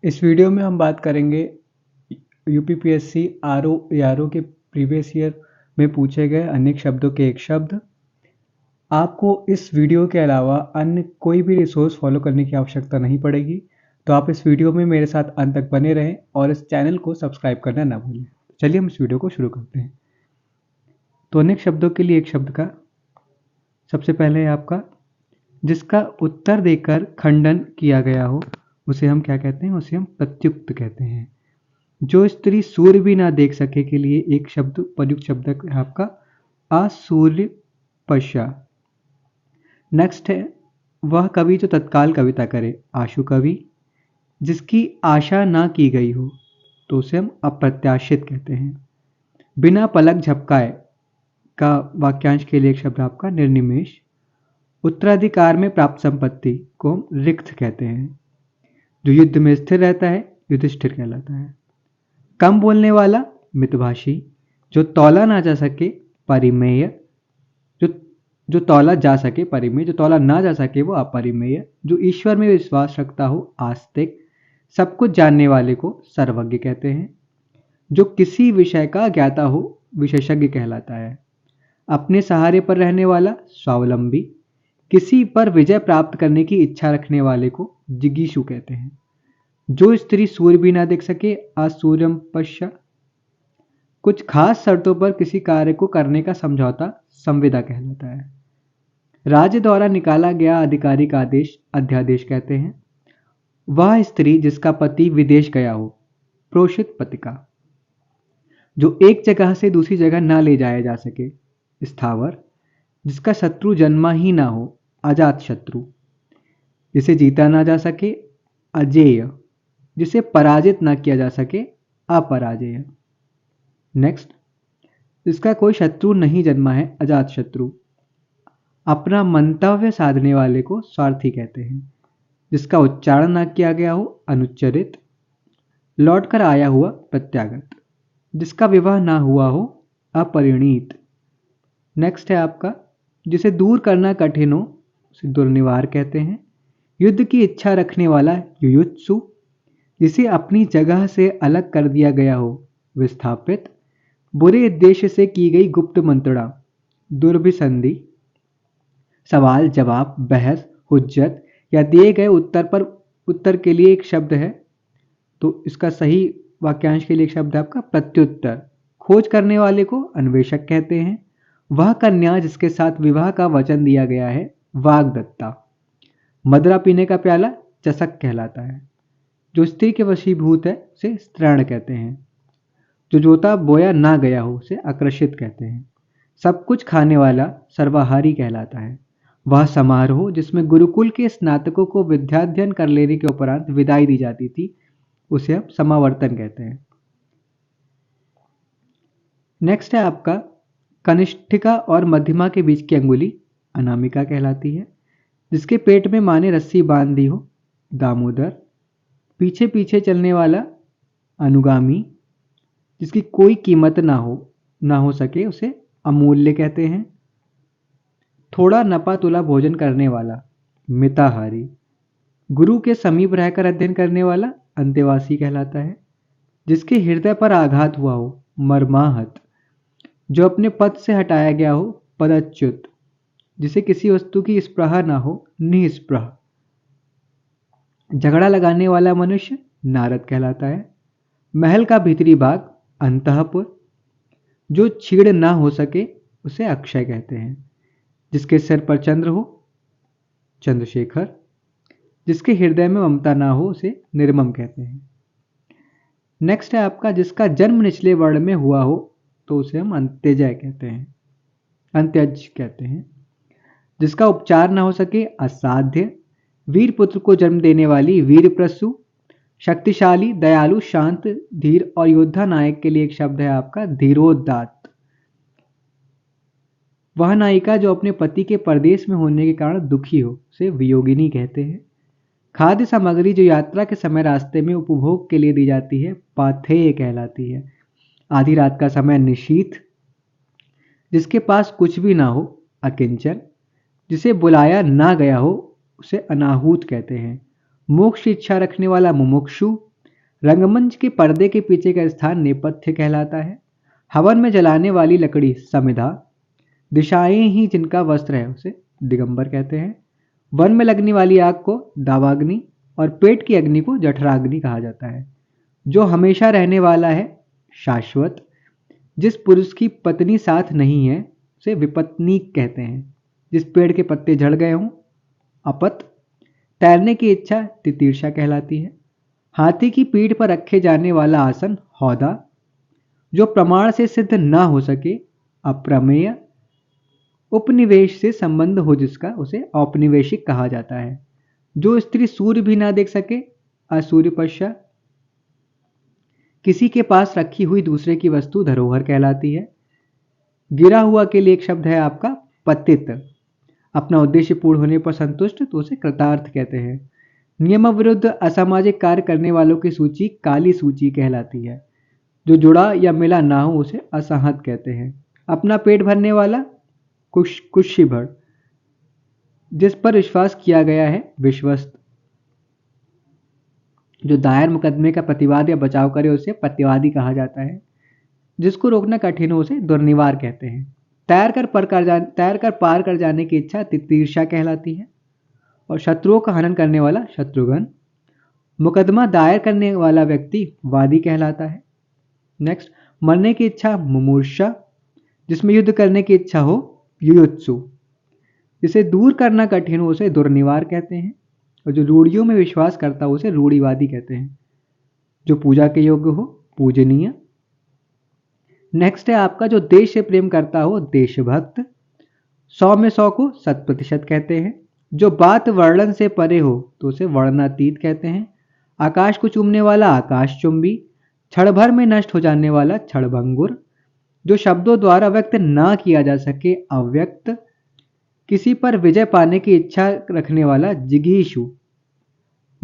इस वीडियो में हम बात करेंगे यूपीपीएससी आरओ एआरओ के प्रीवियस ईयर में पूछे गए अनेक शब्दों के एक शब्द। आपको इस वीडियो के अलावा अन्य कोई भी रिसोर्स फॉलो करने की आवश्यकता नहीं पड़ेगी, तो आप इस वीडियो में मेरे साथ अंत तक बने रहें और इस चैनल को सब्सक्राइब करना ना भूलें। चलिए हम इस वीडियो को शुरू करते हैं। तो अनेक शब्दों के लिए एक शब्द का सबसे पहले है आपका जिसका उत्तर देकर खंडन किया गया हो, उसे हम क्या कहते हैं? उसे हम प्रत्युक्त कहते हैं। जो स्त्री सूर्य भी ना देख सके के लिए एक शब्द प्रयुक्त शब्द है आपका असूर्य पश्या। नेक्स्ट है वह कवि जो तत्काल कविता करे, आशु कवि। जिसकी आशा ना की गई हो तो उसे हम अप्रत्याशित कहते हैं। बिना पलक झपकाए का वाक्यांश के लिए एक शब्द आपका निर्निमेष। उत्तराधिकार में प्राप्त संपत्ति को हम रिक्त कहते हैं। जो युद्ध में स्थिर रहता है युधिष्ठिर कहलाता है। कम बोलने वाला मितभाषी। जो तौला ना जा सके परिमेय। जो तौला जा सके परिमेय, जो तौला ना जा सके वो अपरिमेय। जो ईश्वर में विश्वास रखता हो आस्तिक। सब कुछ जानने वाले को सर्वज्ञ कहते हैं। जो किसी विषय का ज्ञाता हो विशेषज्ञ कहलाता है। अपने सहारे पर रहने वाला स्वावलंबी। किसी पर विजय प्राप्त करने की इच्छा रखने वाले को जिगीषु कहते हैं। जो स्त्री सूर्य भी ना देख सके असूर्यम पश्या। कुछ खास शर्तों पर किसी कार्य को करने का समझौता संविदा कहलाता है। राज्य द्वारा निकाला गया आधिकारिक आदेश अध्यादेश कहते हैं। वह स्त्री जिसका पति विदेश गया हो प्रोषित पतिका। जो एक जगह से दूसरी जगह ना ले जाया जा सके स्थावर। जिसका शत्रु जन्मा ही ना हो अजात शत्रु। जिसे जीता ना जा सके अजेय। जिसे पराजित ना किया जा सके अपराजेय। नेक्स्ट, जिसका कोई शत्रु नहीं जन्मा है अजात शत्रु। अपना मंतव्य साधने वाले को स्वार्थी कहते हैं। जिसका उच्चारण ना किया गया हो अनुच्चरित। लौट कर आया हुआ प्रत्यागत। जिसका विवाह ना हुआ हो अपरिणीत। नेक्स्ट है आपका जिसे दूर करना कठिन हो उसे दुर्निवार कहते हैं। युद्ध की इच्छा रखने वाला युयुत्सु। जिसे अपनी जगह से अलग कर दिया गया हो विस्थापित। बुरे उद्देश्य से की गई गुप्त मंत्रणा दुर्भिसंधि। सवाल जवाब बहस हुज्जत या दिए गए उत्तर के लिए एक शब्द है, तो इसका सही वाक्यांश के लिए एक शब्द है आपका प्रत्युत्तर। खोज करने वाले को अन्वेषक कहते हैं। वह कन्या जिसके साथ विवाह का वचन दिया गया है वाग्दत्ता। मदरा पीने का प्याला चषक कहलाता है। जो स्त्री के वशीभूत है उसे स्त्रीण कहते हैं। जो जोता बोया ना गया हो उसे आकर्षित कहते हैं। सब कुछ खाने वाला सर्वाहारी कहलाता है। वह समारोह जिसमें गुरुकुल के स्नातकों को विद्याध्ययन कर लेने के उपरांत विदाई दी जाती थी उसे हम समावर्तन कहते हैं। नेक्स्ट है आपका कनिष्ठिका और मध्यमा के बीच की अंगुली अनामिका कहलाती है। जिसके पेट में माँ ने रस्सी बांध दी हो दामोदर। पीछे पीछे चलने वाला अनुगामी। जिसकी कोई कीमत ना हो सके उसे अमूल्य कहते हैं। थोड़ा नपा तुला भोजन करने वाला मिताहारी। गुरु के समीप रहकर अध्ययन करने वाला अंतेवासी कहलाता है। जिसके हृदय पर आघात हुआ हो मर्माहत। जो अपने पद से हटाया गया हो पदच्युत। जिसे किसी वस्तु की स्पृहा ना हो निस्पृह। झगड़ा लगाने वाला मनुष्य नारद कहलाता है। महल का भीतरी भाग अंतःपुर। जो छीड़ ना हो सके उसे अक्षय कहते हैं। जिसके सिर पर चंद्र हो चंद्रशेखर। जिसके हृदय में ममता ना हो उसे निर्मम कहते हैं। नेक्स्ट है आपका जिसका जन्म निचले वर्ण में हुआ हो तो उसे हम अंत्यजय कहते हैं, अंत्यज कहते हैं। जिसका उपचार ना हो सके असाध्य। वीर पुत्र को जन्म देने वाली वीर प्रसु। शक्तिशाली दयालु शांत धीर और योद्धा नायक के लिए एक शब्द है आपका धीरोदात्त। वह नायिका जो अपने पति के परदेश में होने के कारण दुखी हो उसे वियोगिनी कहते हैं। खाद्य सामग्री जो यात्रा के समय रास्ते में उपभोग के लिए दी जाती है पाथेय कहलाती है। आधी रात का समय निशीथ। जिसके पास कुछ भी ना हो अकिंचन। जिसे बुलाया ना गया हो उसे अनाहूत कहते हैं। मोक्ष की इच्छा रखने वाला मुमुक्षु। रंगमंच के पर्दे के पीछे का स्थान नेपथ्य कहलाता है। हवन में जलाने वाली लकड़ी समिधा, दिशाएं ही जिनका वस्त्र है उसे दिगंबर कहते हैं। वन में लगने वाली आग को दावाग्नि और पेट की अग्नि को जठराग्नि कहा जाता है। जो हमेशा रहने वाला है शाश्वत, जिस पुरुष की पत्नी साथ नहीं है उसे विपत्नीक कहते हैं। जिस पेड़ के पत्ते झड़ गए हों अपत। तैरने की इच्छा तितीर्षा कहलाती है। हाथी की पीठ पर रखे जाने वाला आसन हौदा। जो प्रमाण से सिद्ध ना हो सके अप्रमेय। उपनिवेश से संबंध हो जिसका उसे औपनिवेशिक कहा जाता है। जो स्त्री सूर्य भी ना देख सके असूर्यपश्या। किसी के पास रखी हुई दूसरे की वस्तु धरोहर कहलाती है। गिरा हुआ के लिए एक शब्द है आपका पतित। अपना उद्देश्य पूर्ण होने पर संतुष्ट तो उसे कृतार्थ कहते हैं। नियम विरुद्ध असामाजिक कार्य करने वालों की सूची काली सूची कहलाती है। जो जुड़ा या मिला ना हो उसे असंहत कहते हैं। अपना पेट भरने वाला कुशीभर। जिस पर विश्वास किया गया है विश्वस्त। जो दायर मुकदमे का प्रतिवाद या बचाव करे उसे प्रतिवादी कहा जाता है। जिसको रोकना कठिन हो उसे दुर्निवार कहते हैं। तैर कर पार कर जाने की इच्छा तितीर्षा कहलाती है। और शत्रुओं का हनन करने वाला शत्रुघ्न। मुकदमा दायर करने वाला व्यक्ति वादी कहलाता है। नेक्स्ट, मरने की इच्छा मुमूर्षा। जिसमें युद्ध करने की इच्छा हो युयुत्सु। जिसे दूर करना कठिन हो उसे दुर्निवार कहते हैं। और जो रूढ़ियों में विश्वास करता हो उसे रूढ़िवादी कहते हैं। जो पूजा के योग्य हो पूजनीय। नेक्स्ट है आपका जो देश से प्रेम करता हो देशभक्त। 100 में 100 को 100% कहते हैं। जो बात वर्णन से परे हो तो उसे वर्णनातीत कहते हैं। आकाश को चूमने वाला आकाशचुंबी। क्षण भर में नष्ट हो जाने वाला क्षणभंगुर। जो शब्दों द्वारा व्यक्त ना किया जा सके अव्यक्त। किसी पर विजय पाने की इच्छा रखने वाला जिगीषु।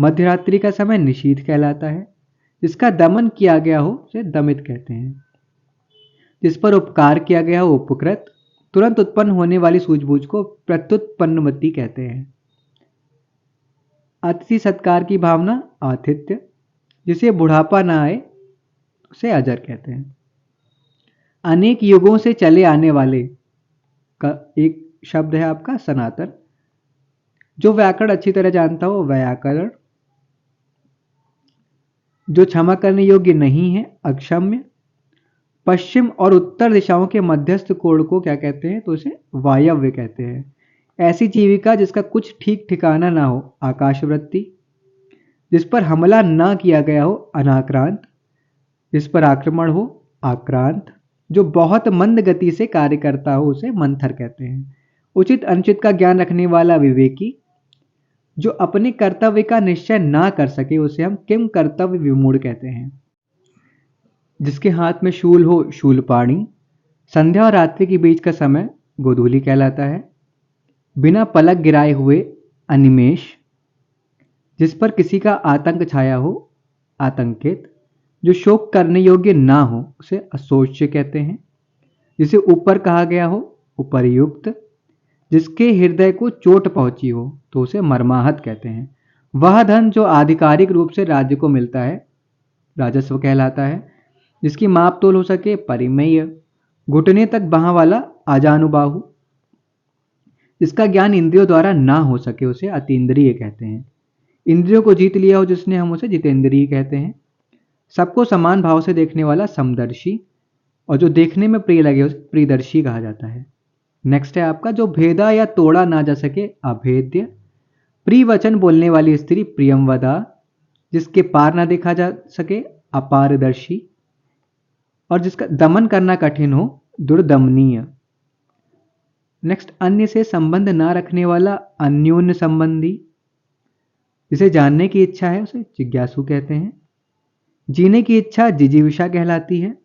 मध्यरात्रि का समय निशीथ कहलाता है। जिसका दमन किया गया हो उसे दमित कहते हैं। जिस पर उपकार किया गया हो उपकृत। तुरंत उत्पन्न होने वाली सूझबूझ को प्रत्युत्पन्नवती कहते हैं। अतिथि सत्कार की भावना आतिथ्य। जिसे बुढ़ापा ना आए उसे अजर कहते हैं। अनेक युगों से चले आने वाले का एक शब्द है आपका सनातन। जो व्याकरण अच्छी तरह जानता हो व्याकरण। जो क्षमा करने योग्य नहीं है अक्षम्य। पश्चिम और उत्तर दिशाओं के मध्यस्थ कोण को क्या कहते हैं तो उसे वायव्य कहते हैं। ऐसी जीविका जिसका कुछ ठीक ठिकाना ना हो आकाशवृत्ति। जिस पर हमला ना किया गया हो अनाक्रांत। जिस पर आक्रमण हो आक्रांत। जो बहुत मंद गति से कार्य करता हो उसे मंथर कहते हैं। उचित अनुचित का ज्ञान रखने वाला विवेकी। जो अपने कर्तव्य का निश्चय ना कर सके उसे हम किम कर्तव्य विमूढ़ कहते हैं। जिसके हाथ में शूल हो शूलपाणी। संध्या और रात्रि के बीच का समय गोधूली कहलाता है। बिना पलक गिराए हुए अनिमेष। जिस पर किसी का आतंक छाया हो आतंकित। जो शोक करने योग्य ना हो उसे अशोच्य कहते हैं। जिसे ऊपर कहा गया हो उपर्युक्त। जिसके हृदय को चोट पहुंची हो तो उसे मर्माहत कहते हैं। वह धन जो आधिकारिक रूप से राज्य को मिलता है राजस्व कहलाता है। जिसकी माप तोल हो सके परिमेय। घुटने तक बाह वाला आजानुबाहु। जिसका ज्ञान इंद्रियों द्वारा ना हो सके उसे अतीन्द्रिय कहते हैं। इंद्रियों को जीत लिया हो जिसने हम उसे जितेंद्रिय कहते हैं। सबको समान भाव से देखने वाला समदर्शी। और जो देखने में प्रिय लगे उसे प्रियदर्शी कहा जाता है। नेक्स्ट है आपका जो भेदा या तोड़ा ना जा सके अभेद्य। प्रिय वचन बोलने वाली स्त्री प्रियमवदा। जिसके पार ना देखा जा सके अपारदर्शी। और जिसका दमन करना कठिन हो दुर्दमनीय। नेक्स्ट, अन्य से संबंध ना रखने वाला अन्योन्य संबंधी। जिसे जानने की इच्छा है उसे जिज्ञासु कहते हैं। जीने की इच्छा जिजीविषा कहलाती है।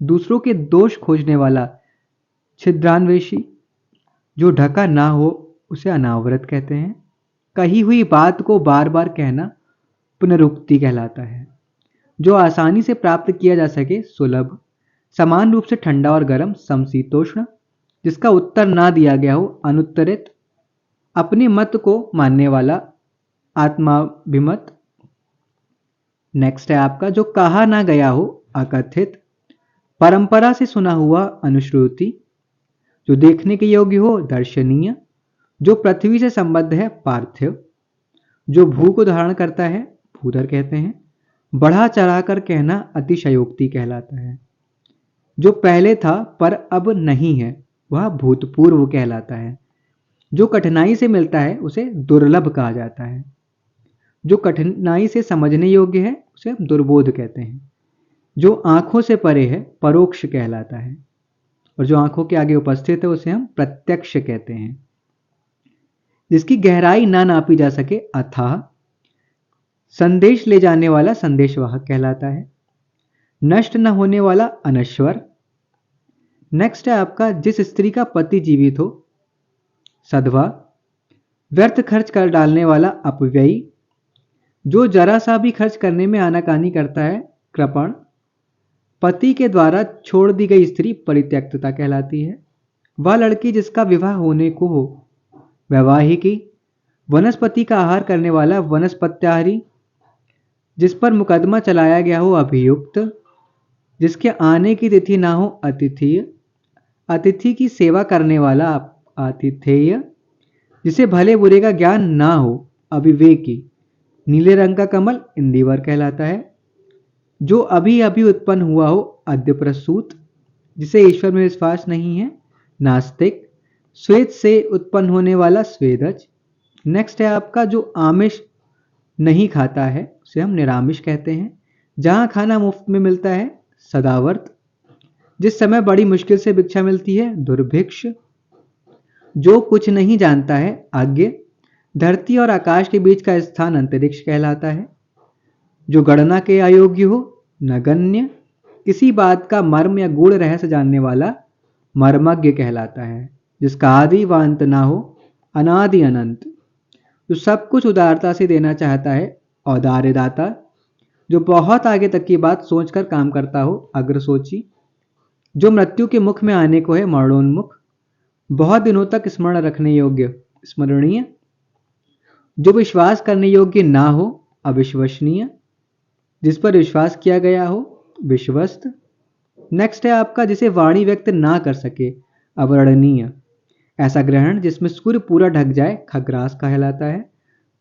दूसरों के दोष खोजने वाला छिद्रान्वेषी। जो ढका ना हो उसे अनावृत कहते हैं। कही हुई बात को बार बार कहना पुनरुक्ति कहलाता है। जो आसानी से प्राप्त किया जा सके सुलभ। समान रूप से ठंडा और गर्म समशीतोष्ण। जिसका उत्तर ना दिया गया हो अनुत्तरित। अपने मत को मानने वाला आत्माभिमत। नेक्स्ट है आपका जो कहा ना गया हो अकथित, परंपरा से सुना हुआ अनुश्रुति, जो देखने के योग्य हो दर्शनीय, जो पृथ्वी से संबद्ध है पार्थिव, जो भू को धारण करता है भूधर कहते हैं, बढ़ा चढ़ाकर कहना अतिशयोक्ति कहलाता है, जो पहले था पर अब नहीं है वह भूतपूर्व कहलाता है, जो कठिनाई से मिलता है उसे दुर्लभ कहा जाता है, जो कठिनाई से समझने योग्य है उसे हम दुर्बोध कहते हैं, जो आंखों से परे है परोक्ष कहलाता है, और जो आंखों के आगे उपस्थित है उसे हम प्रत्यक्ष कहते हैं, जिसकी गहराई ना नापी जा सके अथाह, संदेश ले जाने वाला संदेशवाहक कहलाता है, नष्ट न होने वाला अनश्वर। नेक्स्ट है आपका जिस स्त्री का पति जीवित हो सधवा, व्यर्थ खर्च कर डालने वाला अपव्ययी, जो जरा सा भी खर्च करने में आनाकानी करता है कृपण, पति के द्वारा छोड़ दी गई स्त्री परित्यक्तता कहलाती है, वह लड़की जिसका विवाह होने को हो वैवाहिकी, वनस्पति का आहार करने वाला वनस्पत्याहारी, जिस पर मुकदमा चलाया गया हो अभियुक्त, जिसके आने की तिथि ना हो अतिथि, अतिथि की सेवा करने वाला आतिथेय, जिसे भले बुरे का ज्ञान ना हो अविवेकी, नीले रंग का कमल इंदिवर कहलाता है, जो अभी अभी उत्पन्न हुआ हो अद्य प्रसूत, जिसे ईश्वर में विश्वास नहीं है नास्तिक, श्वेत से उत्पन्न होने वाला स्वेदज। नेक्स्ट है आपका जो आमिष नहीं खाता है उसे हम निरामिष कहते हैं, जहां खाना मुफ्त में मिलता है सदावर्त, जिस समय बड़ी मुश्किल से भिक्षा मिलती है दुर्भिक्ष, जो कुछ नहीं जानता है आज्ञ, धरती और आकाश के बीच का स्थान अंतरिक्ष कहलाता है, जो गणना के अयोग्य हो नगण्य, किसी बात का मर्म या गूढ़ रहस्य जानने वाला मर्मज्ञ कहलाता है, जिसका आदि व अंत ना हो अनादि अनंत, जो सब कुछ उदारता से देना चाहता है औदार्य दाता, जो बहुत आगे तक की बात सोचकर काम करता हो अग्र सोची, जो मृत्यु के मुख में आने को है मरणोन्मुख, बहुत दिनों तक स्मरण रखने योग्य स्मरणीय, जो विश्वास करने योग्य ना हो अविश्वसनीय, जिस पर विश्वास किया गया हो विश्वस्त। नेक्स्ट है आपका जिसे वाणी व्यक्त ना कर सके अवर्णनीय, ऐसा ग्रहण जिसमें सूर्य पूरा ढक जाए खग्रास कहलाता है,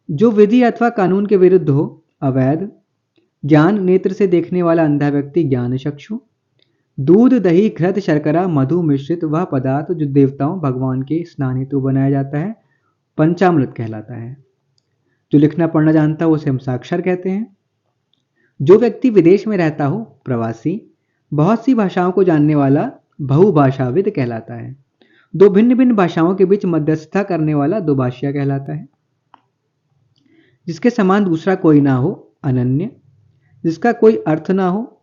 जो विधि अथवा कानून के विरुद्ध हो अवैध, ज्ञान नेत्र से देखने वाला अंधा व्यक्ति ज्ञान चक्षु, दूध दही घृत शर्करा मधु मिश्रित वह पदार्थ जो देवताओं भगवान के स्नान हेतु बनाया जाता है पंचामृत कहलाता है, जो लिखना पढ़ना जानता हो उसे हम साक्षर कहते हैं, जो व्यक्ति विदेश में रहता हो प्रवासी, बहुत सी भाषाओं को जानने वाला बहुभाषाविद कहलाता है, दो भिन्न भिन्न भाषाओं के बीच मध्यस्थता करने वाला दुभाषिया कहलाता है, जिसके समान दूसरा कोई ना हो अनन्य, जिसका कोई अर्थ ना हो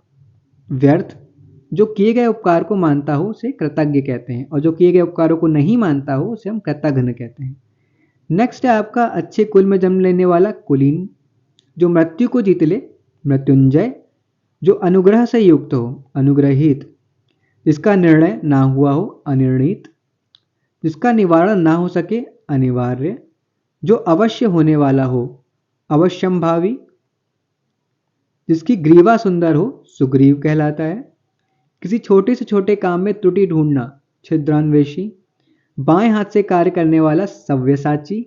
व्यर्थ, जो किए गए उपकार को मानता हो उसे कृतज्ञ कहते हैं, और जो किए गए उपकारों को नहीं मानता हो उसे हम कृतघ्न कहते हैं। नेक्स्ट है आपका अच्छे कुल में जन्म लेने वाला कुलीन, जो मृत्यु को जीत ले मृत्युंजय, जो अनुग्रह से युक्त हो अनुग्रहित, जिसका निर्णय ना हुआ हो अनिर्णित, जिसका निवारण ना हो सके अनिवार्य, जो अवश्य होने वाला हो अवश्यंभावी, जिसकी ग्रीवा सुंदर हो सुग्रीव कहलाता है, किसी छोटे से छोटे काम में त्रुटि ढूंढना छिद्रान्वेषी, बाएं हाथ से कार्य करने वाला सव्यसाची,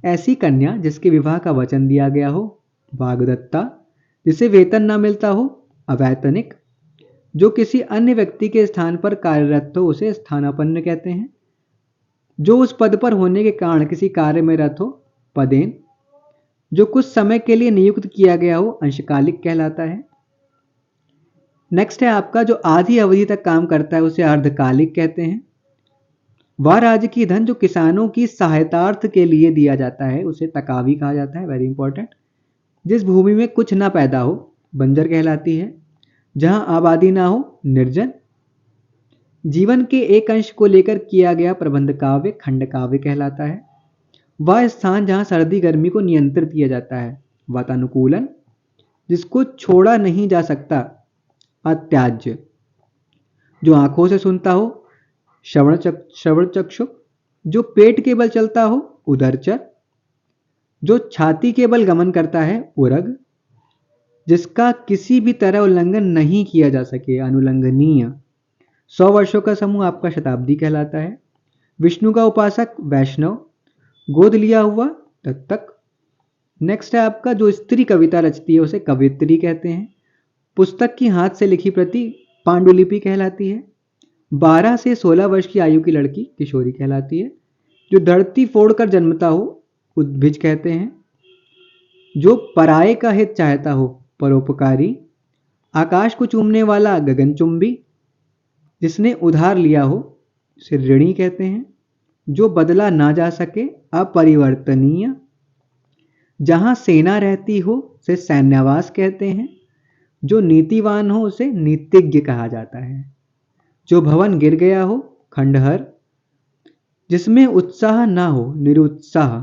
ऐसी कन्या जिसके विवाह का वचन दिया गया हो वाग्दत्ता, जिसे वेतन ना मिलता हो अवैतनिक, जो किसी अन्य व्यक्ति के स्थान पर कार्यरत हो उसे स्थानापन्न कहते हैं, जो उस पद पर होने के कारण किसी कार्य में रत हो पदेन, जो कुछ समय के लिए नियुक्त किया गया हो अंशकालिक कहलाता है। नेक्स्ट है आपका जो आधी अवधि तक काम करता है उसे अर्धकालिक कहते हैं। वह राज्य की धन जो किसानों की सहायतार्थ के लिए दिया जाता है उसे तकावी कहा जाता है, वेरी इंपॉर्टेंट। जिस भूमि में कुछ ना पैदा हो बंजर कहलाती है, जहां आबादी ना हो निर्जन। जीवन के एक अंश को लेकर किया गया प्रबंध काव्य खंड काव्य कहलाता है। वह स्थान जहां सर्दी गर्मी को नियंत्रित किया जाता है वातानुकूलन। जिसको छोड़ा नहीं जा सकता अत्याज्य। जो आंखों से सुनता हो श्रवण चक्षु। जो पेट के बल चलता हो उदरचर। जो छाती के बल गमन करता है उरग। जिसका किसी भी तरह उल्लंघन नहीं किया जा सके, अनुल्लंघनीय। 100 वर्षों का समूह आपका शताब्दी कहलाता है। विष्णु का उपासक वैष्णव, गोद लिया हुआ दत्तक। नेक्स्ट है आपका जो स्त्री कविता रचती है उसे कवियत्री कहते हैं। पुस्तक की हाथ से लिखी प्रति पांडुलिपि कहलाती है। 12 से 16 वर्ष की आयु की लड़की किशोरी कहलाती है। जो धरती फोड़कर जन्मता हो उद्भिज कहते हैं। जो पराये का हित चाहता हो परोपकारी। आकाश को चूमने वाला गगनचुंबी। जिसने उधार लिया हो उसे ऋणी कहते हैं। जो बदला ना जा सके अपरिवर्तनीय। जहां सेना रहती हो उसे सैन्यावास कहते हैं। जो नीतिवान हो उसे नीतिज्ञ कहा जाता है। जो भवन गिर गया हो खंडहर। जिसमें उत्साह ना हो निरुत्साह।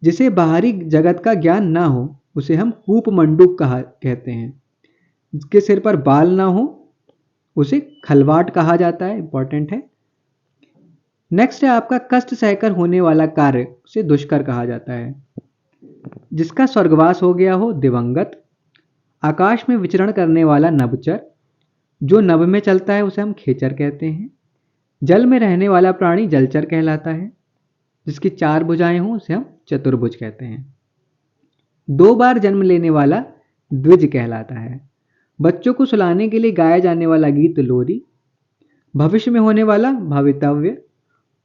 जिसे बाहरी जगत का ज्ञान ना हो उसे हम कूपमंडूक कहते हैं। जिसके सिर पर बाल ना हो उसे खलवाट कहा जाता है, इंपॉर्टेंट है। नेक्स्ट है आपका कष्ट सहकर होने वाला कार्य उसे दुष्कर कहा जाता है। जिसका स्वर्गवास हो गया हो दिवंगत। आकाश में विचरण करने वाला नभचर। जो नभ में चलता है उसे हम खेचर कहते हैं। जल में रहने वाला प्राणी जलचर कहलाता है। जिसकी 4 भुजाएं हों उसे हम चतुर्भुज कहते हैं। 2 बार जन्म लेने वाला द्विज कहलाता है। बच्चों को सुलाने के लिए गाया जाने वाला गीत लोरी। भविष्य में होने वाला भवितव्य।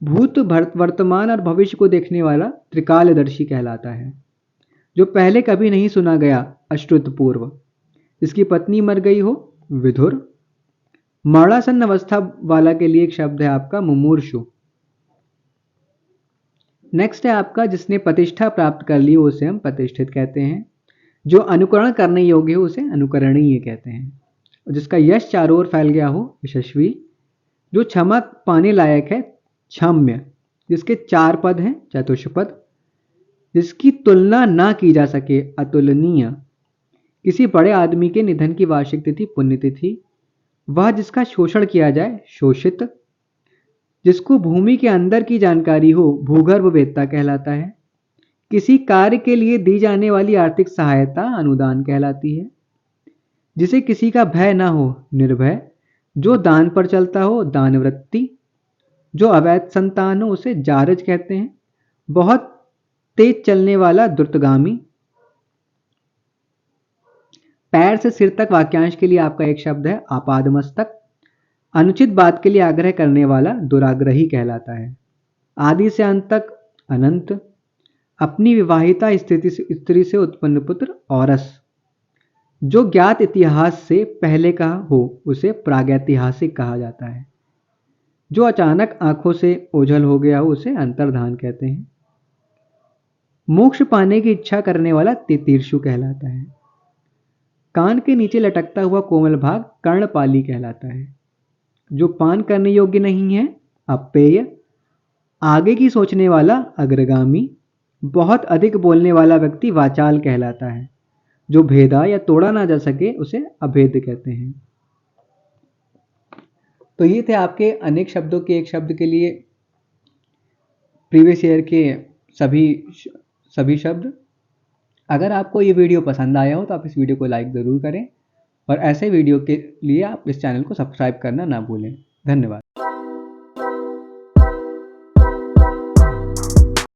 भूत वर्तमान और भविष्य को देखने वाला त्रिकालदर्शी कहलाता है। जो पहले कभी नहीं सुना गया अश्रुतपूर्व। जिसकी पत्नी मर गई हो विधुर। मरणासन्न अवस्था वाला के लिए एक शब्द है आपका मुमूर्षु। नेक्स्ट है आपका जिसने प्रतिष्ठा प्राप्त कर ली उसे हम प्रतिष्ठित कहते हैं। जो अनुकरण करने योग्य हो उसे अनुकरणीय कहते हैं। जिसका यश चारों ओर फैल गया हो यशस्वी। जो क्षमा पाने लायक है क्षम्य। जिसके 4 पद हैं चतुष्पद। जिसकी तुलना ना की जा सके अतुलनीय। किसी बड़े आदमी के निधन की वार्षिक तिथि पुण्यतिथि। वह जिसका शोषण किया जाए शोषित। जिसको भूमि के अंदर की जानकारी हो भूगर्भ वेत्ता कहलाता है। किसी कार्य के लिए दी जाने वाली आर्थिक सहायता अनुदान कहलाती है। जिसे किसी का भय ना हो निर्भय। जो दान पर चलता हो दानवृत्ति। जो अवैध संतान हो उसे जारज कहते हैं। बहुत तेज चलने वाला द्रुतगामी। पैर से सिर तक वाक्यांश के लिए आपका एक शब्द है आपादमस्तक। अनुचित बात के लिए आग्रह करने वाला दुराग्रही कहलाता है। आदि से अंत तक अनंत। अपनी विवाहिता स्त्री से उत्पन्न पुत्र औरस। जो ज्ञात इतिहास से पहले का हो उसे प्रागैतिहासिक कहा जाता है। जो अचानक आंखों से ओझल हो गया हो उसे अंतर्धान कहते हैं। मोक्ष पाने की इच्छा करने वाला तितीर्षु कहलाता है। कान के नीचे लटकता हुआ कोमल भाग कर्णपाली कहलाता है। जो पान करने योग्य नहीं है अपेय। आगे की सोचने वाला अग्रगामी। बहुत अधिक बोलने वाला व्यक्ति वाचाल कहलाता है। जो भेदा या तोड़ा ना जा सके उसे अभेद कहते हैं। तो ये थे आपके अनेक शब्दों के एक शब्द के लिए प्रीवियस ईयर के सभी शब्द। अगर आपको ये वीडियो पसंद आया हो तो आप इस वीडियो को लाइक ज़रूर करें और ऐसे वीडियो के लिए आप इस चैनल को सब्सक्राइब करना ना भूलें। धन्यवाद।